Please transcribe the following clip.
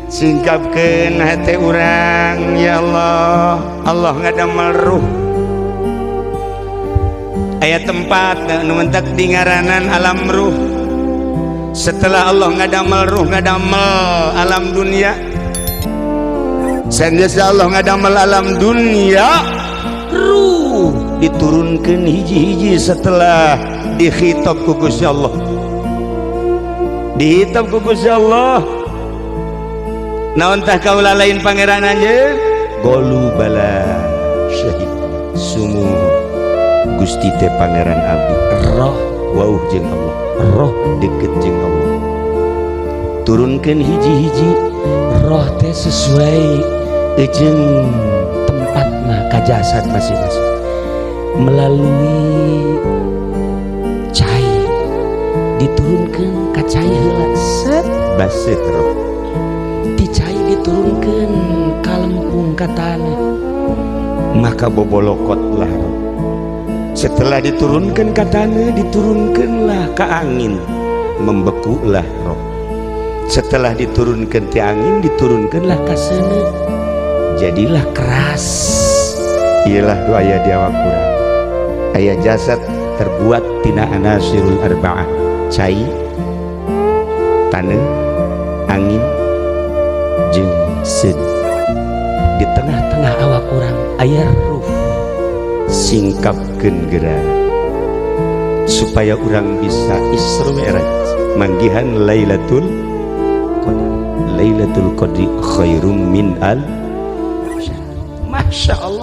singkapkeun hati urang ya Allah. Allah ngadamel ruh aya tempat nu mentak di ngaranan alam ruh. Setelah Allah ngadamel ruh, ngadamel alam dunia, sanjasa Allah ngadamel alam dunia, ruh diturunkan hiji-hiji setelah dikhitab ku Gusti Allah. Dihitab ku Gusti Allah. Naon tah kaula lain pangeran aja? Golu bala syahid. Sumuh Gusti teh pangeran abdi. Roh wauh jeung Allah. Roh deket jeung Allah. Turunkan hiji-hiji roh teh sesuai jeung tempatna ka jasad masing-masing. Melalui cai diturunkan ka cai heula set baset roh. Ti cai diturunkan ka lempung ka tanah. Maka bobolokotlah roh. Setelah diturunkan ke tanah, diturunkanlah ke angin, membekulah roh. Setelah diturunkan ke angin, diturunkanlah ke sana, jadilah keras. Ialah doa ya di awak kurang. Ayah jasad terbuat tina anasirul arba'ah, cai, tanah, angin, jeung sen. Di tengah-tengah awak kurang ayah ruh. Singkapkeun geura supaya orang bisa Isra Mi'raj manggihan Lailatul Qadar. Lailatul Qadri khairum min al. Masya Allah.